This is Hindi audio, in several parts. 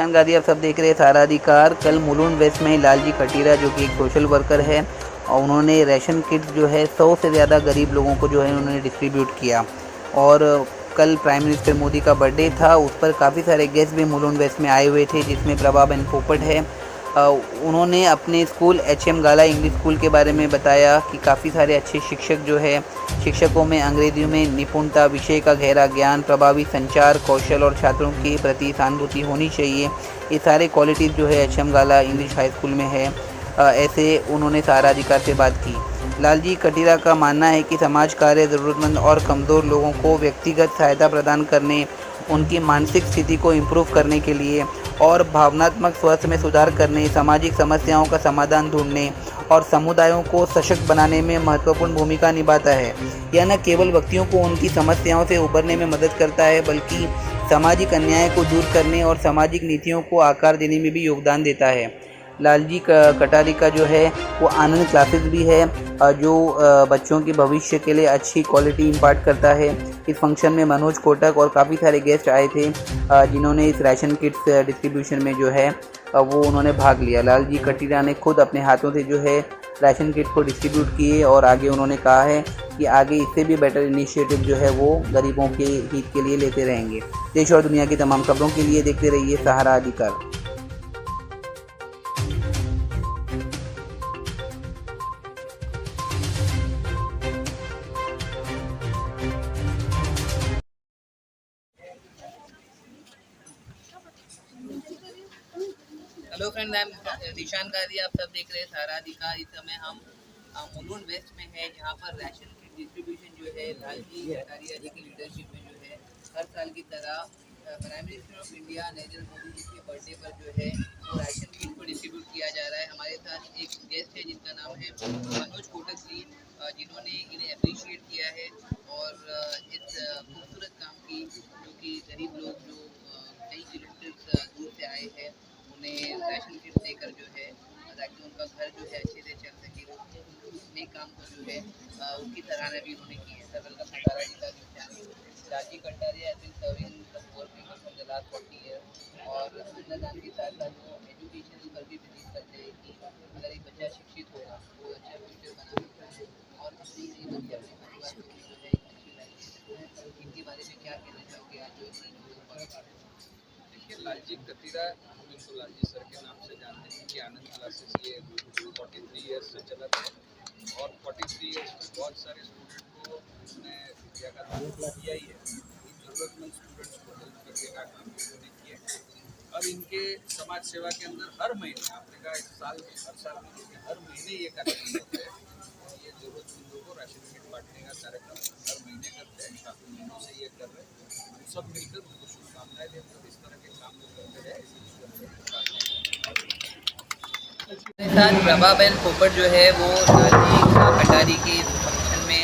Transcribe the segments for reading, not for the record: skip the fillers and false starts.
ज़ीशान गादी आप सब देख रहे हैं सारा अधिकार। कल मुलुंड वेस्ट में लालजी कटीरा जो कि एक सोशल वर्कर है और उन्होंने राशन किट्स जो है 100 से ज़्यादा गरीब लोगों को जो है उन्होंने डिस्ट्रीब्यूट किया। और कल प्राइम मिनिस्टर मोदी का बर्थडे था, उस पर काफ़ी सारे गेस्ट भी मुलुंड वेस्ट में आए हुए थे, जिसमें प्रभाबेन पोपट है। उन्होंने अपने स्कूल HM गाला इंग्लिश स्कूल के बारे में बताया कि काफ़ी सारे अच्छे शिक्षक जो है, शिक्षकों में अंग्रेजी में निपुणता, विषय का गहरा ज्ञान, प्रभावी संचार कौशल और छात्रों के प्रति सहानुभूति होनी चाहिए। ये सारे क्वालिटीज़ जो है HM गाला इंग्लिश हाई स्कूल में है। ऐसे उन्होंने सारा अधिकार से बात की। लालजी कटीरा का मानना है कि समाज कार्य ज़रूरतमंद और कमज़ोर लोगों को व्यक्तिगत सहायता प्रदान करने, उनकी मानसिक स्थिति को इम्प्रूव करने के लिए और भावनात्मक स्वास्थ्य में सुधार करने, सामाजिक समस्याओं का समाधान ढूंढने और समुदायों को सशक्त बनाने में महत्वपूर्ण भूमिका निभाता है। यह न केवल व्यक्तियों को उनकी समस्याओं से उबरने में मदद करता है, बल्कि सामाजिक अन्याय को दूर करने और सामाजिक नीतियों को आकार देने में भी योगदान देता है। लालजी कटारी का जो है वो आनंद क्लासेस भी है, जो बच्चों के भविष्य के लिए अच्छी क्वालिटी इम्पार्ट करता है। इस फंक्शन में मनोज कोटक और काफ़ी सारे गेस्ट आए थे, जिन्होंने इस राशन किट्स डिस्ट्रीब्यूशन में जो है वो उन्होंने भाग लिया। लालजी कटीरा ने खुद अपने हाथों से जो है राशन किट को डिस्ट्रीब्यूट किए और आगे उन्होंने कहा है कि आगे इससे भी बेटर इनिशिएटिव जो है वो गरीबों के हित के लिए लेते रहेंगे। देश और दुनिया की तमाम खबरों के लिए देखते रहिए सहारा अधिकार। Hello friend, I am Zeeshan गादी आप सब देख रहे हैं सारा अधिकार। इस समय हम मुलुंड वेस्ट में है, जहाँ पर राशन की डिस्ट्रीब्यूशन जो है लालजी कटारिया जी की लीडरशिप में जो है हर साल की तरह prime minister of India Narendra Modi ji के बर्थडे पर जो है वो राशन किट को डिस्ट्रीब्यूट किया जा रहा है। हमारे साथ एक गेस्ट है जिनका नाम है मनोज कोटक जी, जिन्होंने इन्हें अप्रिशिएट किया है और इस खूबसूरत काम की, जो कि गरीब लोग जो कई किलोमीटर दूर से आए हैं, उन्हें राशन किट देकर जो है ताकि उनका घर जो है अच्छे से चल सके, नए काम को जो है उनकी सराहना भी उन्होंने की है। सर वेलकम सारा जी का news channel. Lalji Kataria has been serving the poor people for the last 40 year और अन्नदान के साथ साथ वो एजुकेशन पर भी बिलीव करते हैं कि अगर एक बच्चा शिक्षित होगा तो अच्छा फ्यूचर बना सकता है और अपनी ही बच्चे अपने परिवार को भी जो है एक अच्छी लाइफ। इनके बारे में क्या कहना चाहोगे आज जो देखिए, लालजी कटीरा हम इनको लालजी सर के नाम से जानते हैं कि आनंद क्लासेस ये 43 ईयर्स से चला है और 43 ईयर्स में बहुत सारे स्टूडेंट को उन्होंने विद्या का दाखिला किया ही है। ज़रूरतमंद स्टूडेंट्स को हेल्प करने का काम उन्होंने किया है। अब इनके समाज सेवा के अंदर हर महीने, आपने कहा हर साल में हर महीने ये कार्यक्रम होता है। ये ज़रूरतमंदों को राशन किट बांटने का कार्यक्रम हर महीने करते हैं, काफ़ी महीनों से ये कर रहे हैं। हम सब मिलकर उनको शुभकामनाएं देते हैं, इस तरह के काम को करते रहे। साथ प्रभाबेन पोपट जो है वो लालजी कटारी के फंक्शन में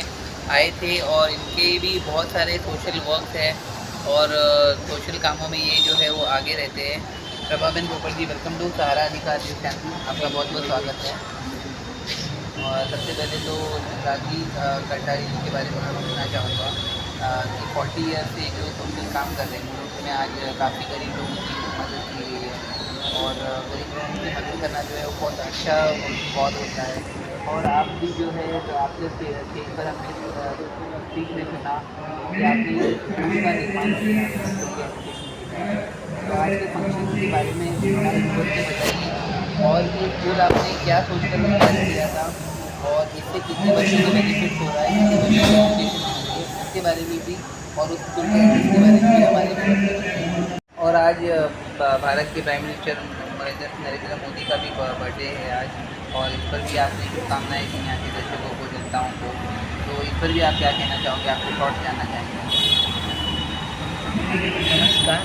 आए थे और इनके भी बहुत सारे सोशल वर्क है और सोशल कामों में ये जो है वो आगे रहते हैं। प्रभाबेन पोपट जी, वेलकम टू सहारा अधिकार न्यूज़ चैनल, आपका बहुत बहुत स्वागत है। और सबसे पहले तो लालजी कटारी जी के बारे में मैं पूछना चाहूँगा कि 40 ईयर से जो सोशल काम कर रहे हैं उसमें आज काफ़ी गरीब लोगों की मदद की गई है और गरीब लोगों की मदद करना जो है वो बहुत अच्छा बहुत होता है। और आप भी जो है तो आपने स्टेज पर अपने स्पीच में सुना कि आपने स्कूल का निर्माण किया तो आज के फंक्शन के बारे में हमारे व्यूअर्स से बताइए और ये स्कूल आपने क्या सोचकर तैयार किया था और इससे कितने बच्चों को बेनिफिट हो रहा है, कितने बच्चों को एजुकेशन मिल रही है, इसके बारे में भी और उस स्कूल के बारे में भी हमारे व्यूअर्स। और आज भारत के प्राइम मिनिस्टर नरेंद्र मोदी का भी बर्थडे है आज और इस पर भी आपने शुभकामनाएँ दी यहाँ के दर्शकों को, जनताओं को, तो इस पर भी आप क्या कहना चाहोगे, आपके थॉट्स जानना चाहेंगे। नमस्कार।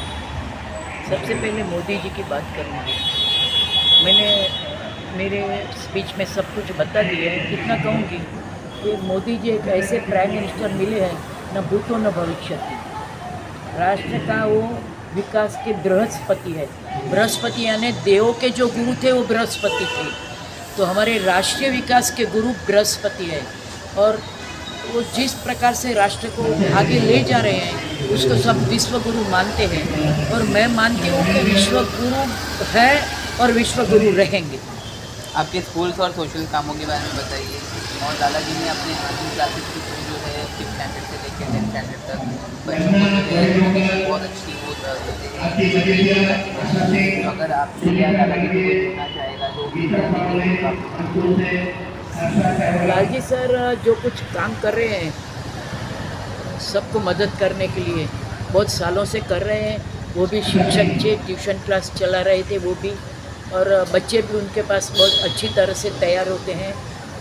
सबसे पहले मोदी जी की बात करूँगी। मैंने मेरे स्पीच में सब कुछ बता दिया है। इतना कहूँगी कि मोदी जी एक ऐसे प्राइम मिनिस्टर मिले हैं, न भूतो न भविष्य की। राष्ट्र का वो विकास के बृहस्पति है। बृहस्पति यानी देवों के जो गुरु थे वो बृहस्पति थे, तो हमारे राष्ट्रीय विकास के गुरु बृहस्पति है और वो जिस प्रकार से राष्ट्र को आगे ले जा रहे हैं उसको सब विश्व गुरु मानते हैं और मैं मानती हूँ कि विश्व गुरु है और विश्व गुरु रहेंगे। आपके स्कूल्स और सोशल कामों के बारे में बताइए। और दादाजी ने अपने 8वीं क्लासेस की जो है 5th स्टैंडर्ड से लेकर 10th स्टैंडर्ड तक बच्चों को जो है एजुकेशन बहुत अच्छी वो देते हैं। तो अगर आपसे या दादाजी को कोई पूछना चाहेगा तो लालजी सर जो कुछ काम कर रहे हैं सबको मदद करने के लिए बहुत सालों से कर रहे हैं। वो भी शिक्षक थे, ट्यूशन क्लास चला रहे थे वो भी, और बच्चे भी उनके पास बहुत अच्छी तरह से तैयार होते हैं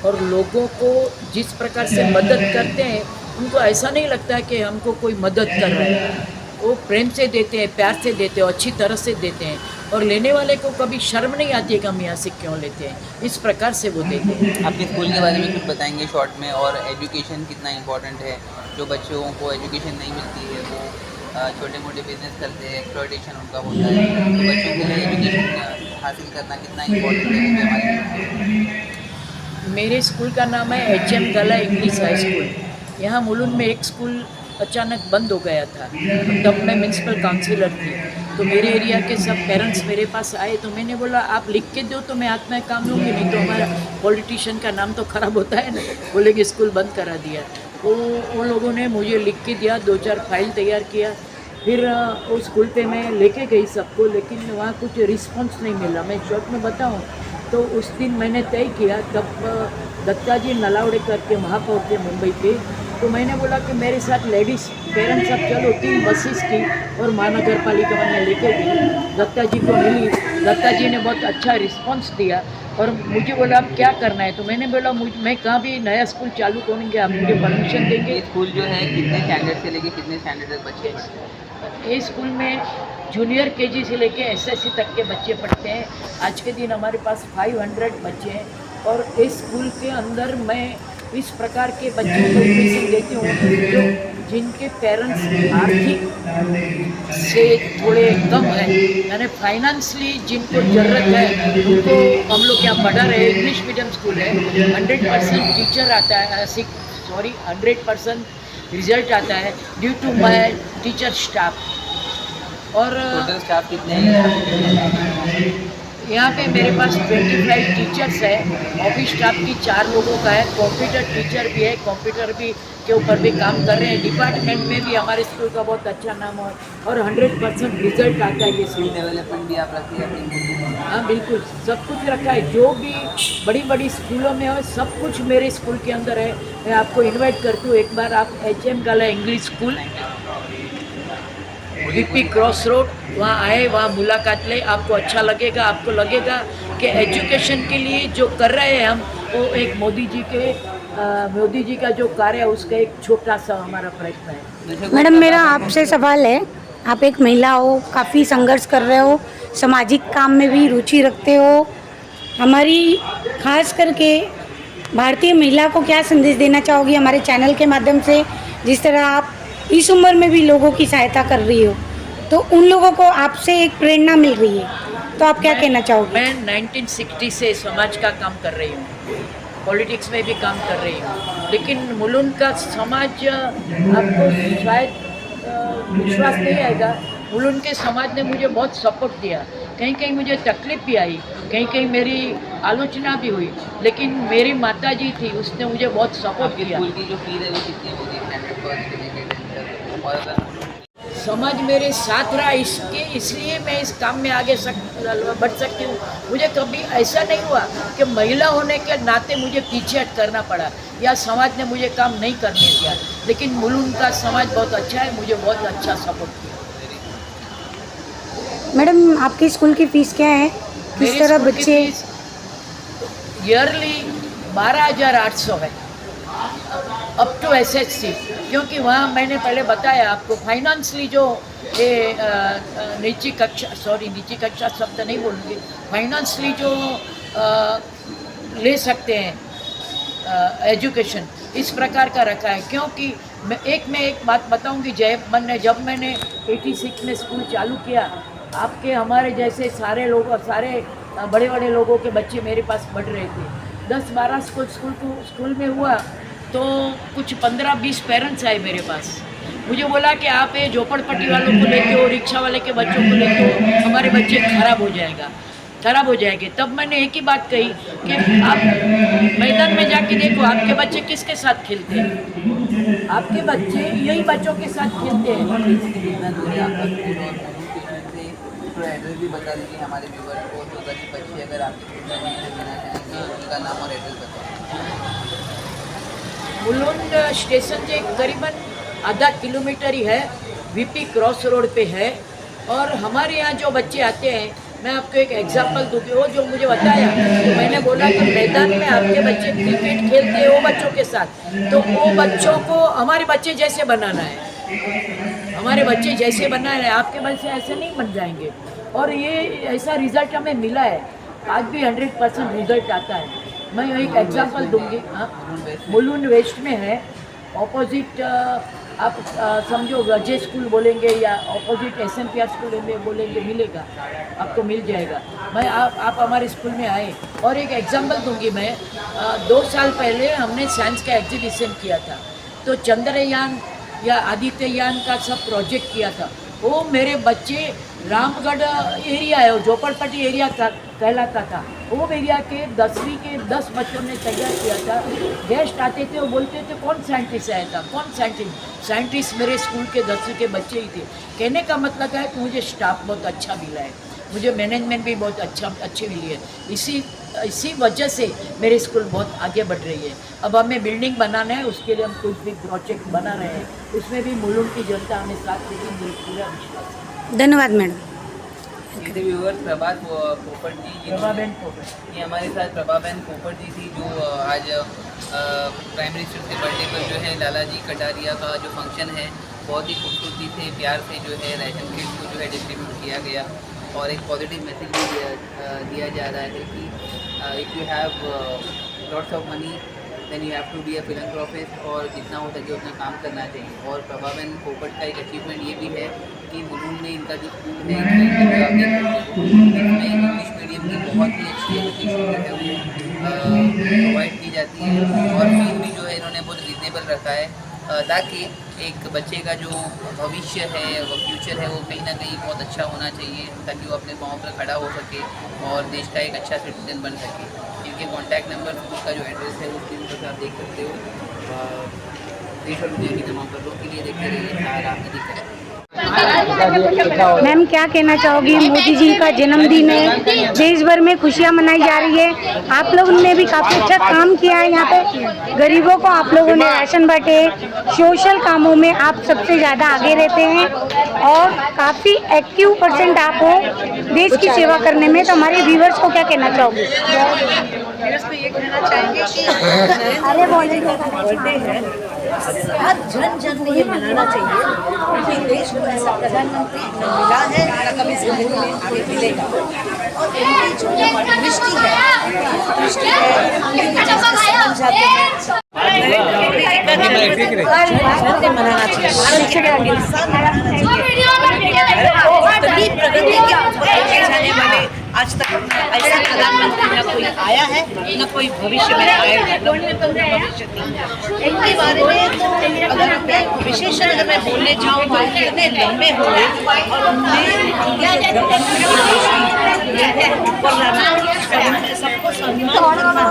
और लोगों को जिस प्रकार से मदद करते हैं उनको ऐसा नहीं लगता कि हमको कोई मदद कर रहा है। वो प्रेम से देते हैं, प्यार से देते हैं, अच्छी तरह से देते हैं और लेने वाले को कभी शर्म नहीं आती है कि हम यहाँ से क्यों लेते हैं। इस प्रकार से वो देते हैं। आपके स्कूल के बारे में कुछ बताएंगे शॉर्ट में, और एजुकेशन कितना इम्पोर्टेंट है। जो बच्चों को एजुकेशन नहीं मिलती है वो छोटे मोटे बिजनेस करते हैं, एक्सप्लॉयटेशन उनका होता है। तो बच्चों के लिए एजुकेशन हासिल करना कितना इम्पोर्टेंट है वो भी हमारे। मेरे स्कूल का नाम है HM गला इंग्लिश हाई स्कूल। यहाँ मुलुंड में एक स्कूल अचानक बंद हो गया था, तब मैं म्यूनसिपल काउंसिलर थी। तो मेरे एरिया के सब पेरेंट्स मेरे पास आए तो मैंने बोला आप लिख के दो तो मैं हाथ में काम लूँगी, नहीं तो हमारा पॉलिटिशियन का नाम तो ख़राब होता है ना। बोले कि स्कूल बंद करा दिया। तो उन लोगों ने मुझे लिख के दिया, 2-4 फाइल तैयार किया। फिर उस स्कूल पे मैं लेके गई सबको, लेकिन वहाँ कुछ रिस्पॉन्स नहीं मिला। मैं शॉर्ट में बताऊँ तो उस दिन मैंने तय किया, तब दत्ताजी नलावड़ेकर के महापौर थे मुंबई के, तो मैंने बोला कि मेरे साथ लेडीज़ पेरेंट्स सब चलो 3 बसेस की और महानगर पालिका में लेके गई। दत्ताजी को मिली, दत्ताजी ने बहुत अच्छा रिस्पॉन्स दिया और मुझे बोला अब क्या करना है। तो मैंने बोला मैं कहाँ भी नया स्कूल चालू करूँगी, आप मुझे परमिशन देंगे। स्कूल जो है कितने स्टैंडर्ड से लेके कितने स्टैंडर्ड तक बच्चे हैं? ये स्कूल में जूनियर KG से लेके SSC तक के बच्चे पढ़ते हैं। आज के दिन हमारे पास 500 बच्चे हैं और इस स्कूल के अंदर मैं इस प्रकार के बच्चों को एडमिशन देती हूँ जो जिनके पेरेंट्स आर्थिक से थोड़े कम है, यानी फाइनेंशली जिनको ज़रूरत है उनको हम लोग यहाँ पढ़ा रहे हैं। इंग्लिश मीडियम स्कूल है। 100% टीचर आता है, 100% रिजल्ट आता है due to my teacher staff. और टोटल स्टाफ कितने हैं? यहाँ पे मेरे पास 25 टीचर्स है। ऑफिस स्टाफ की 4 लोगों का है। कंप्यूटर टीचर भी है, कंप्यूटर भी के ऊपर भी काम कर रहे हैं। डिपार्टमेंट में भी हमारे स्कूल का बहुत अच्छा नाम है और 100% रिजल्ट आता है ये स्कूल। डेवलपमेंट भी आप रखते हैं? हाँ बिल्कुल, सब कुछ रखा है। जो भी बड़ी बड़ी स्कूलों में हो सब कुछ मेरे स्कूल के अंदर है। मैं आपको इन्वाइट करती हूँ, एक बार आप HM गला English school VP cross road वहाँ आए, वहाँ मुलाकात ले। आपको अच्छा लगेगा, आपको लगेगा कि एजुकेशन के लिए जो कर रहे हैं हम वो एक मोदी जी का जो कार्य है उसका एक छोटा सा हमारा प्रयत्न है। मैडम मेरा आपसे सवाल है, आप एक महिला हो, काफ़ी संघर्ष कर रहे हो, सामाजिक काम में भी रुचि रखते हो। हमारी खास करके भारतीय महिला को क्या संदेश देना चाहोगी हमारे चैनल के माध्यम से? जिस तरह आप इस उम्र में भी लोगों की सहायता कर रही हो तो उन लोगों को आपसे एक प्रेरणा मिल रही है, तो आप क्या कहना चाहोगे? मैं 1960 से समाज का काम कर रही हूँ, पॉलिटिक्स में भी काम कर रही हूँ, लेकिन मुलुंड का समाज आपको शायद विश्वास नहीं आएगा। मुलुंड के समाज ने मुझे बहुत सपोर्ट दिया। कहीं कहीं मुझे तकलीफ भी आई, कहीं कहीं मेरी आलोचना भी हुई, लेकिन मेरी माता जी थी, उसने मुझे बहुत सपोर्ट किया। स्कूल की जो फीस है वो कितनी होगी स्टैंडर्ड फर्स्ट से लेके 10th तक? और समाज मेरे साथ रहा, इसलिए मैं इस काम में आगे बढ़ सकती हूँ। मुझे कभी ऐसा नहीं हुआ कि महिला होने के नाते मुझे पीछे हट करना पड़ा या समाज ने मुझे काम नहीं करने दिया, लेकिन मुलुंड का समाज बहुत अच्छा है, मुझे बहुत अच्छा सपोर्ट किया। मैडम आपके स्कूल की फ़ीस क्या है? किस तरह बच्चे? ईयरली 12,800 है अप टू SSC, क्योंकि वहाँ मैंने पहले बताया आपको फाइनेंशली जो ये नीची कक्षा शब्द नहीं बोलूँगी, फाइनेंशली जो ले सकते हैं एजुकेशन, इस प्रकार का रखा है। क्योंकि मैं एक बात बताऊँगी, जब मैंने 86 में स्कूल चालू किया, आपके हमारे जैसे सारे बड़े बड़े लोगों के बच्चे मेरे पास पढ़ रहे थे। 10-12 स्कूल में हुआ तो कुछ 15-20 पेरेंट्स आए मेरे पास मुझे बोला कि आप ये झोपड़पट्टी वालों को लेते हो, रिक्शा वाले के बच्चों को लेते हो, हमारे बच्चे खराब हो जाएंगे। तब मैंने एक ही बात कही कि आप मैदान में जाके देखो, आपके बच्चे किसके साथ खेलते हैं? आपके बच्चे यही बच्चों के साथ खेलते हैं। थोड़ा एड्रेस भी बता दीजिए हमारे व्यूअर्स को, जो गरीब बच्चे अगर आपके स्कूल में एडमिशन लेना चाहेंगे उनका नाम और एड्रेस बताइए। मुलुंड स्टेशन से करीबन आधा किलोमीटर ही है, वीपी क्रॉस रोड पे है। और हमारे यहाँ जो बच्चे आते हैं, मैं आपको एक एग्जांपल दूँगी, वो जो मुझे बताया, तो मैंने बोला कि मैदान में आपके बच्चे क्रिकेट खेलते हैं वो बच्चों के साथ, तो वो बच्चों को हमारे बच्चे जैसे बनाना है, हमारे बच्चे जैसे बनाना है, आपके बच्चे ऐसे नहीं बन जाएंगे। और ये ऐसा रिजल्ट हमें मिला है, आज भी 100% रिजल्ट आता है। मैं एक एग्जांपल दूँगी। हाँ, मुलुंड वेस्ट में है, ऑपोजिट आप समझो अजय स्कूल बोलेंगे या ऑपोजिट SMPR स्कूल में बोलेंगे, मिलेगा, आपको मिल जाएगा। मैं आप हमारे स्कूल में आए। और एक एग्जांपल दूंगी मैं, 2 साल पहले हमने साइंस का एग्जीबिशन किया था, तो चंद्रयान या आदित्ययान का सब प्रोजेक्ट किया था। वो मेरे बच्चे रामगढ़ एरिया है, झोपड़पट्टी एरिया कहलाता था, वो एरिया के 10वीं के 10 बच्चों ने तैयार किया था। गेस्ट आते थे, वो बोलते थे कौन साइंटिस्ट आया था, कौन साइंटिस्ट मेरे स्कूल के 10वीं के बच्चे ही थे। कहने का मतलब है कि मुझे स्टाफ बहुत अच्छा मिला है, मुझे मैनेजमेंट भी बहुत अच्छी मिली है। इसी वजह से मेरे स्कूल बहुत आगे बढ़ रही है। अब हमें बिल्डिंग बनाना है, उसके लिए हम कुछ भी प्रोजेक्ट बना रहे हैं, उसमें भी मुलुंड की जनता हमें साथ देगी, मुझे पूरा विश्वास है। धन्यवाद मैडम। मेरे व्यूअर्स प्रभाबेन पोपट, ये हमारे साथ प्रभाबेन पोपट जी थी, जो आज प्राइम मिनिस्टर के बर्थडे पर जो है लाला जी कटारिया का जो फंक्शन है, बहुत ही खूबसूरती से प्यार से जो है राशन किट को जो है डिस्ट्रीब्यूट किया गया। और एक पॉजिटिव मैसेज भी दिया जा रहा है कि if you have lots of money then you have to be a philanthropist, और जितना हो सके उतना काम करना चाहिए। और प्रभाबेन पोपट का एक अचीवमेंट ये भी है कि मुलुंड में इनका जो स्कूल है इसमें इंग्लिश मीडियम की बहुत ही अच्छी एजुकेशन जो है वो प्रोवाइड की जाती है। और फीस भी जो है इन्होंने बहुत रिजनेबल रखा है, ताकि एक बच्चे का जो भविष्य है, वो फ्यूचर है, वो कहीं ना कहीं बहुत अच्छा होना चाहिए, ताकि वो अपने पाँव पर खड़ा हो सके और देश का एक अच्छा सिटीजन बन सके। इनके कॉन्टैक्ट नंबर, उसका जो एड्रेस है उसके ऊपर आप देख सकते हो। देश और दुनिया की तमाम खबरों के लिए देखते रहिए सहारा अधिकार। मैम क्या कहना चाहोगी? मोदी जी का जन्मदिन है, देश भर में खुशियाँ मनाई जा रही है, आप लोगों ने भी काफ़ी अच्छा काम किया है। यहाँ पे गरीबों को आप लोगों ने राशन बांटे, सोशल कामों में आप सबसे ज़्यादा आगे रहते हैं और काफ़ी एक्टिव पर्सेंट आप हो देश की सेवा करने में। तो हमारे व्यूवर्स को क्या कहना चाहोगे? ये कहना चाहेंगे कि बर्थडे है, हर जन को ये मनाना चाहिए, क्योंकि देश को ऐसा प्रधानमंत्री न मिला है न कभी जिंदगी में आगे मिलेगा। और उनकी जो दृष्टि है समझाते हैं, मनाना चाहिए, तभी प्रगति के ऊपर लेके जाने वाले। आज तक ऐसा प्रधानमंत्री न कोई आया है, न कोई भविष्य में आएगा, भविष्य नहीं। इनके बारे में तो अगर मैं विशेषण अगर मैं बोलने जाऊँ तो कितने लंबे हुए और उन्हें सबको सम्मान करना,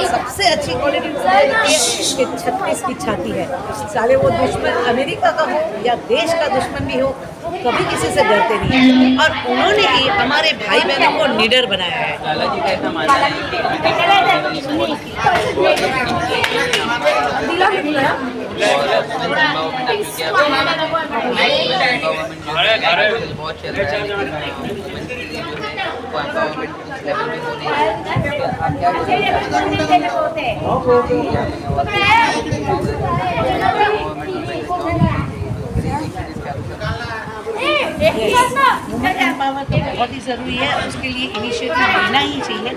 सबसे अच्छी क्वालिटी 36 की छाती है। साले वो दुश्मन अमेरिका का हो या देश का दुश्मन भी हो, कभी किसी से डरते नहीं, और उन्होंने ही हमारे भाई बहनों को निडर बनाया है। लाला जी का ऐसा मानना है कि बहुत चल रहा वुमेन एम्पावरमेंट तो बहुत ही ज़रूरी है, उसके लिए इनिशिएटिव लेना ही चाहिए।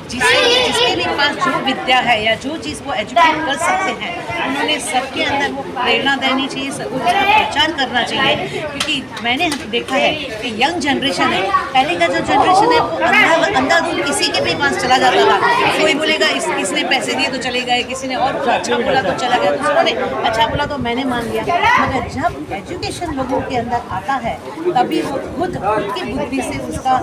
जिसके भी पास जो विद्या है या जो चीज़ वो एजुकेट कर सकते हैं, उन्होंने सबके अंदर वो प्रेरणा देनी चाहिए, सबको उसका प्रचार करना चाहिए। क्योंकि मैंने देखा है कि यंग जनरेशन है, पहले का जो जनरेशन है वो अंधाधुंध किसी के भी पास चला जाता था। कोई बोलेगा इसने पैसे दिए तो चले गए, किसी ने और अच्छा बोला तो चला गया, दूसरों ने अच्छा बोला तो मैंने मान लिया। मगर जब एजुकेशन लोगों के अंदर आता है तभी वो खुद की बुद्धि से उसका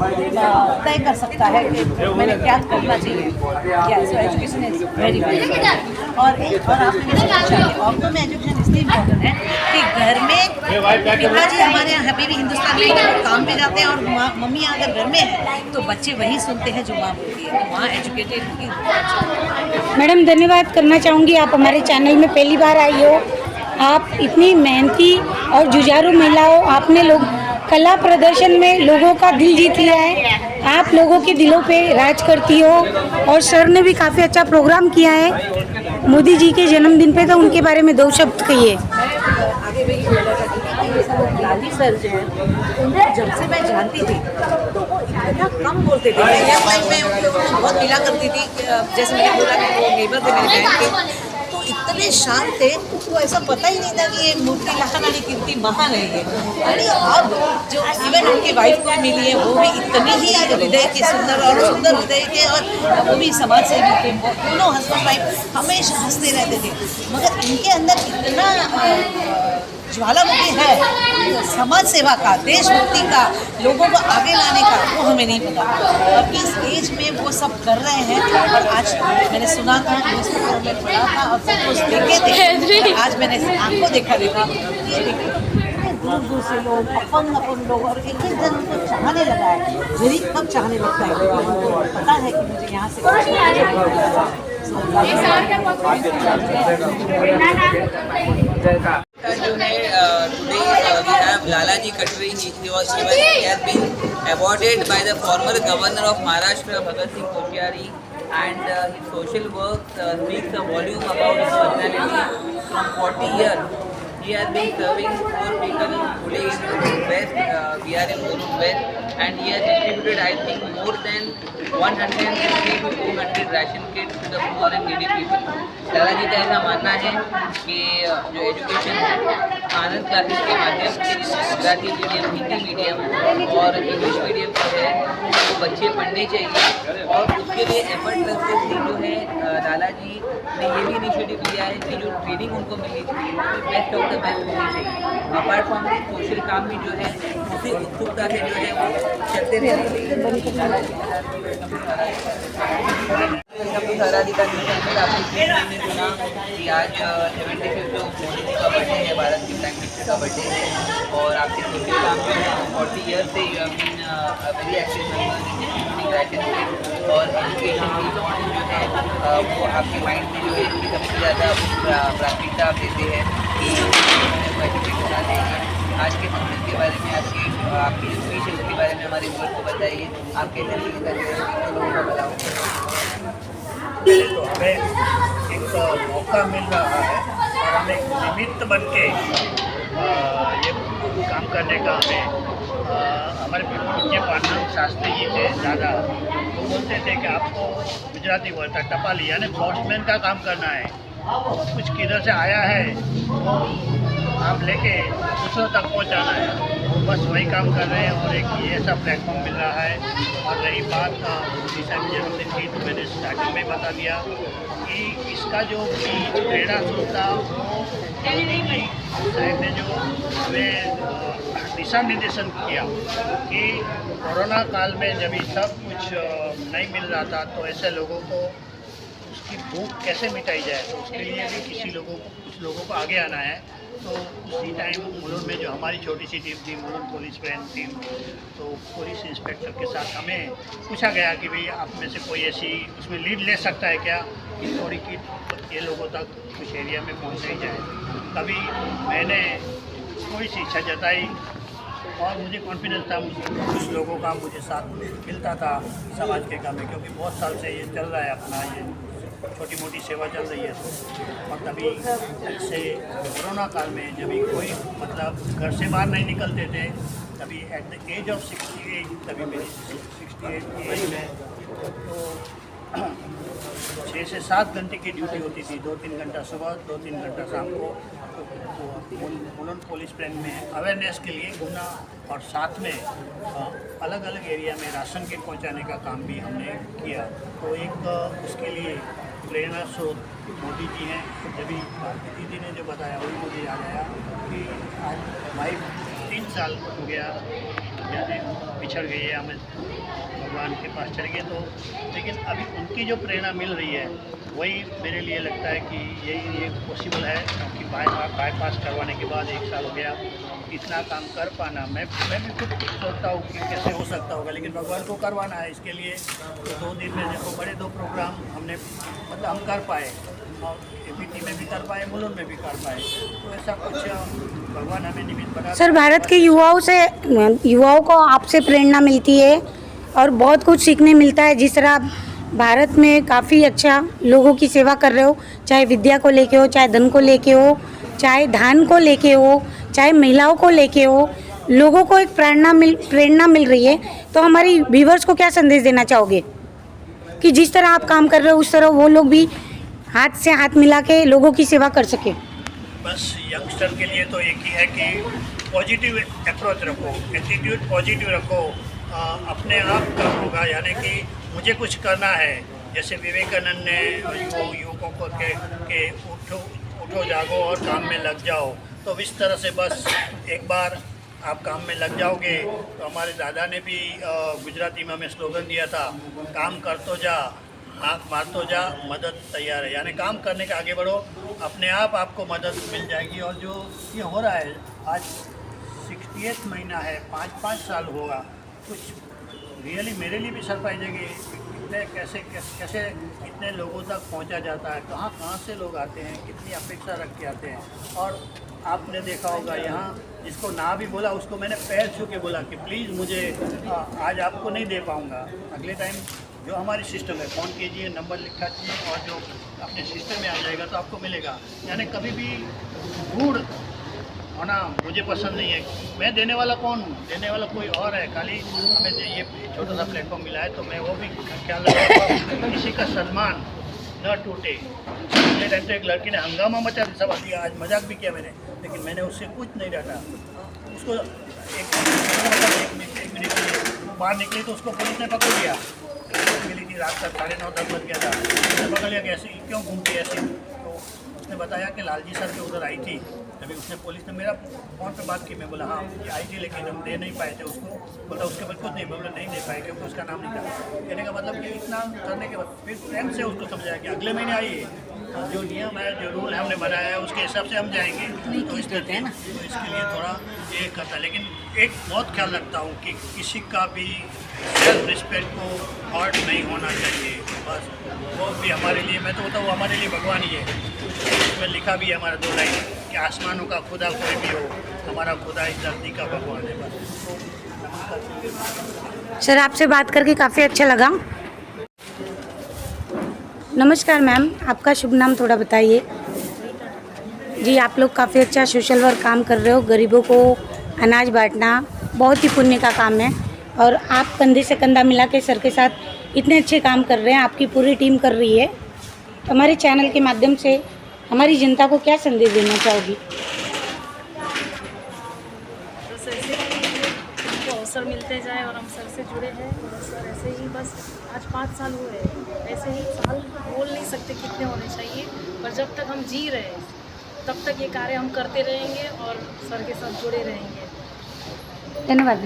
तय कर सकता है कि मैंने क्या करना चाहिए। सो एजुकेशन इज वेरी और आपने पूछा कि औरतों में एजुकेशन इसलिए इम्पोर्टेंट है कि घर में पिताजी हमारे यहाँ अभी भी हिंदुस्तान में काम पे जाते हैं और मम्मी अगर घर में है तो बच्चे वही सुनते हैं जो माँ बोलती है, तो माँ एजुकेटेड की। मैडम धन्यवाद करना चाहूँगी, आप हमारे चैनल में पहली बार आई हो। आप इतनी मेहनती और जुझारू महिला हो, आपने लोग कला प्रदर्शन में लोगों का दिल जीत लिया है। आप लोगों के दिलों पे राज करती हो और सर ने भी काफ़ी अच्छा प्रोग्राम किया है मोदी जी के जन्मदिन पे, तो उनके बारे में 2 शब्द कहिए। आगे भी लाली सर जो है उनको जब से मैं जानती थी तो वो इतना कम बोलते थे। मैं उनको बहुत मिला करती थी, जैसे मैंने बोला कि वो नेबर थे मेरे बहन के, तो इतने शांत थे, तो ऐसा पता ही नहीं था कि ये मूर्ति लखन आणि कीर्ति महान है ये। और अब जो इवन उनकी वाइफ को मिली है वो भी इतनी ही हृदय के सुंदर हृदय के, और वो भी समाज सेवी थे। दोनों हस्बैंड वाइफ हमेशा हंसते रहते थे, मगर इनके अंदर इतना ज्वालामुखी है समाज सेवा का, देशभक्ति का, लोगों को आगे लाने का, वो हमें नहीं पता। और इस एज में वो सब कर रहे हैं। और आज मैंने सुना था, न्यूज़पेपर में पढ़ा था और फोटोज देखे थे, आज मैंने आंखों देखा ये देखिए दूर दूर से लोग, अपन लोग, और एक एक जन उनको चाहने लगा है। गरीब कब चाहने लगता है क्योंकि उनको पता है कि मुझे यहाँ से जो है today we have Lalaji Khatri. He has been awarded by the former governor of Maharashtra, Bhagat Singh Koshyari, and his social work speaks a volume about his personality. From 40 years he has been serving 4 people today in West, we are in Mulund West, and he has distributed I think more than 150 to 200 ration kits to the poor and needy people. दादाजी का ऐसा मानना है कि जो एजुकेशन है आनंद क्लासेस के माध्यम से गुजराती मीडियम, हिंदी मीडियम और इंग्लिश मीडियम जो है वो बच्चे पढ़ने चाहिए, और उसके लिए एफर्टलेसली जो है दादाजी ने ये भी इनिशिएटिव लिया है कि जो ट्रेनिंग उनको मिली थी वो बेस्ट ऑफ द बेस्ट होनी चाहिए। अपार्ट फ्रॉम दिस सोशल काम भी जो है उसी उत्सुकता से जो है वो चलते रहने आपने सुना कि आज 75 जो मोदी जी का बर्थडे है, भारत की प्राइम मिनिस्टर का बर्थडे है, और आपके सोशल काम जो है 40 ईयर्स से you have been very active member in distributing और एजुकेशन की जो है वो आपके माइंड में जो है इसकी सबसे ज़्यादा प्राथमिकता आप देते हैं कि एजुकेट होना चाहिए। आज के फंक्शन के बारे में आपकी जो स्पीच है उसके बारे में हमारे व्यूअर्स को बताइए, आप कैसे फील कर रहे हैं, लोगों को बताओ। तो हमें एक मौका मिल रहा है और हमें एक निमित्त बन के ये काम करने का हमें हमारे पूज्य पांडुरंग शास्त्री जी थे दादा, वो बोलते थे कि आपको गुजराती बोलता टपाली यानी पोस्टमैन का काम करना है। कुछ किधर से आया है वो आप लेके दूसरों तक पहुंचाना है, वो बस वही काम कर रहे हैं। और एक ये ऐसा प्लेटफॉर्म मिल रहा है। और रही बात मोदी साहब जन्मदिन की, तो मैंने स्टार्टिंग में बता दिया कि इसका जो प्रेरणा स्रोत था वो मोदी साहब ने जो हमें दिशा निर्देशन किया कि कोरोना काल में जब ये सब कुछ नहीं मिल रहा था तो ऐसे लोगों को उसकी भूख कैसे मिटाई जाए, तो उसके लिए भी कुछ लोगों को आगे आना है। तो उसी टाइम मुलुंड में जो हमारी छोटी सी टीम थी, मुलुंड पुलिस वैन टीम, तो पुलिस इंस्पेक्टर के साथ हमें पूछा गया कि भाई आप में से कोई ऐसी उसमें लीड ले सकता है क्या कि थोड़ी किट ये लोगों तक कुछ एरिया में पहुँचाई जाए। तभी मैंने थोड़ी सी इच्छा जताई और मुझे कॉन्फिडेंस था, कुछ लोगों का मुझे साथ मिलता था समाज के काम में, क्योंकि बहुत साल से ये चल रहा है अपना ये छोटी मोटी सेवा चल रही है। और तभी से कोरोना काल में जब कोई मतलब घर से बाहर नहीं निकलते थे, तभी एट द एज ऑफ 68 तभी मेरी 68 की एज में तो 6 से 7 घंटे की ड्यूटी होती थी, 2-3 घंटा सुबह, 2-3 घंटा शाम को। मुलुंड पुलिस प्रेम में अवेयरनेस के लिए घूमना और साथ में अलग अलग एरिया में राशन किट पहुंचाने का काम भी हमने किया। तो एक उसके लिए प्रेरणा स्रोत मोदी जी हैं। जब भारती दीदी ने जो बताया वही मुझे याद आया कि आज वाइफ 3 साल हो गया जैसे पिछड़ गई है, हमें भगवान के पास चले गए। तो लेकिन अभी उनकी जो प्रेरणा मिल रही है वही मेरे लिए लगता है कि ये पॉसिबल है, क्योंकि बाईपास करवाने के बाद 1 साल हो गया। इतना काम कर पाना मैं भी खुद सोचता हूँ कि कैसे हो सकता होगा, लेकिन भगवान को करवाना है। इसके लिए तो 2 दिन में देखो बड़े 2 प्रोग्राम हमने मतलब हम कर पाए, और एपीटी में भी कर पाए, मुलुंड में भी कर पाए। तो ऐसा कुछ भगवान हमें निमित्त बना। सर, भारत के युवाओं को आपसे प्रेरणा मिलती है और बहुत कुछ सीखने मिलता है। जिस तरह आप भारत में काफ़ी अच्छा लोगों की सेवा कर रहे हो, चाहे विद्या को लेके हो, चाहे धन को लेके हो, चाहे धान को लेके हो, चाहे महिलाओं को लेके हो, लोगों को एक प्रेरणा मिल रही है। तो हमारी व्यूवर्स को क्या संदेश देना चाहोगे कि जिस तरह आप काम कर रहे हो उस तरह वो लोग भी हाथ से हाथ मिला के लोगों की सेवा कर सके? बस यंगस्टर के लिए तो एक ही है कि पॉजिटिव अप्रोच रखो, एटीट्यूड पॉजिटिव रखो। अपने आप का होगा, यानी कि मुझे कुछ करना है। जैसे विवेकानंद ने युवकों को के उठो जागो और काम में लग जाओ। तो इस तरह से बस एक बार आप काम में लग जाओगे। तो हमारे दादा ने भी गुजराती में हमें स्लोगन दिया था, काम कर तो जा, आँख मार तो जा, मदद तैयार है। यानी काम करने के आगे बढ़ो, अपने आप आपको मदद मिल जाएगी। और जो ये हो रहा है आज 68 महीना है, 5-5 साल होगा, कुछ रियली मेरे लिए भी सरप्राइज है कि इतने कैसे इतने लोगों तक पहुंचा जाता है, कहाँ से लोग आते हैं, कितनी अपेक्षा रख के आते हैं। और आपने देखा होगा यहाँ जिसको ना भी बोला उसको मैंने पैर छू के बोला कि प्लीज़ मुझे आज आपको नहीं दे पाऊँगा, अगले टाइम जो हमारी सिस्टम है फ़ोन कीजिए, नंबर लिखा कीजिए और जो अपने सिस्टम में आ जाएगा तो आपको मिलेगा। यानी कभी भी रूढ़ होना मुझे पसंद नहीं है। मैं देने वाला कौन हूँ, देने वाला कोई और है। खाली हमें ये छोटा सा प्लेटफॉर्म मिला है तो मैं वो भी ख्याल रखूँगा किसी का सम्मान न टूटे। पिछले टाइम तो एक लड़की ने हंगामा मचा सवाल दिया, आज मजाक भी किया मैंने, लेकिन मैंने उससे कुछ नहीं डाटा। उसको एक मिनट बाहर निकली तो उसको पुलिस ने पकड़ लिया। मिली थी रात तक 9:30-10 बज गया था, उसने पकड़ लिया कि ऐसी क्यों घूमती है ऐसी। तो उसने बताया कि लालजी सर के उधर आई थी। तभी उसने पुलिस ने मेरा फ़ोन पे बात की। मैं बोला हाँ ये आई थी, लेकिन हम दे नहीं पाए थे उसको। बोला उसके बाद खुद नहीं, बोला नहीं दे पाए क्योंकि उसका नाम नहीं था। कहने का मतलब कि इतना करने के बाद फिर फ्रेंड से उसको समझाया कि अगले महीने आइए, जो नियम है जो रूल है हमने बनाया है उसके हिसाब से हम जाएंगे। तो इस देते हैं ना, तो इसके लिए थोड़ा ये करता है। लेकिन एक बहुत ख्याल रखता हूँ कि किसी का भी सेल्फ रिस्पेक्ट को हर्ट नहीं होना चाहिए। बस वो भी हमारे लिए, मैं तो बोलता हूँ हमारे लिए भगवान ही है। इसमें लिखा भी है हमारा 2 लाइन कि आसमानों का खुदा कोई भी हो, हमारा खुदा इस धरती का भगवान है। बस सर, आपसे बात करके काफ़ी अच्छा लगा। नमस्कार मैम, आपका शुभ नाम थोड़ा बताइए। जी, आप लोग काफ़ी अच्छा सोशल वर्क काम कर रहे हो। गरीबों को अनाज बांटना बहुत ही पुण्य का काम है और आप कंधे से कंधा मिला के सर के साथ इतने अच्छे काम कर रहे हैं, आपकी पूरी टीम कर रही है। तो हमारे चैनल के माध्यम से हमारी जनता को क्या संदेश देना चाहोगी? बस ऐसे ही हमको अवसर मिलते जाए और हम सर से जुड़े हैं। और सर ऐसे ही बस आज 5 साल हुए हैं, ऐसे ही साल बोल नहीं सकते कितने होने चाहिए, पर जब तक हम जी रहे हैं तब तक ये कार्य हम करते रहेंगे और सर के साथ जुड़े रहेंगे। धन्यवाद।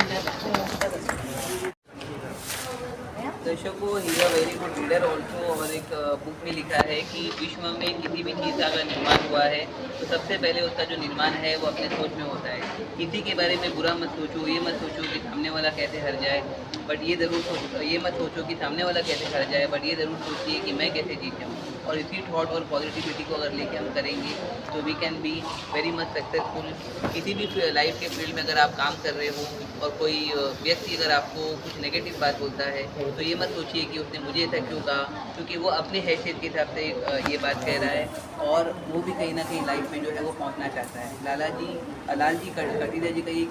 दर्शकों, he is a very good reader also. और एक बुक में लिखा है कि विश्व में किसी भी चीज़ का अगर निर्माण हुआ है तो सबसे पहले उसका जो निर्माण है वो अपने सोच में होता है। किसी के बारे में बुरा मत सोचो, ये मत सोचो कि सामने वाला कैसे हर जाए, बट ये मत सोचो कि सामने वाला कैसे हर जाए, बट ये ज़रूर सोचिए कि मैं कैसे जीत जाऊँ। और इसी थॉट और पॉजिटिविटी को अगर लेके हम करेंगे तो we can be very much successful. किसी भी लाइफ के फील्ड में अगर आप काम कर रहे हो और कोई व्यक्ति अगर आपको कुछ नेगेटिव बात बोलता है तो ये मत सोचिए कि उसने मुझे ऐसा क्यों कहा, क्योंकि वो अपने हैसियत के हिसाब से ये बात कह रहा है और वो भी कहीं ना कहीं लाइफ में जो है वो पहुंचना चाहता है। लालजी कटीरिया जी का ये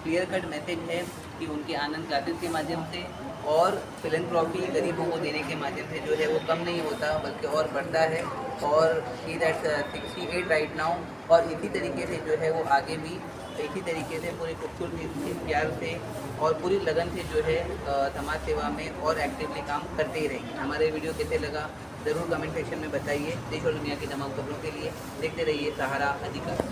क्लियर कट मैसेज है कि उनके आनंद क्लासेस के माध्यम से और फिलैंथ्रोपी गरीबों को देने के माध्यम से जो है वो कम नहीं होता बल्कि और बढ़ता है। और ही दैट 68 राइट नाउ। और इसी तरीके से जो है वो आगे भी इसी तरीके से पूरी खूबसूरती प्यार से और पूरी लगन से जो है समाज सेवा में और एक्टिवली काम करते ही रहेंगे। हमारे वीडियो कैसे लगा ज़रूर कमेंट सेक्शन में बताइए। देश और दुनिया की तमाम खबरों के लिए देखते रहिए सहारा अधिकार।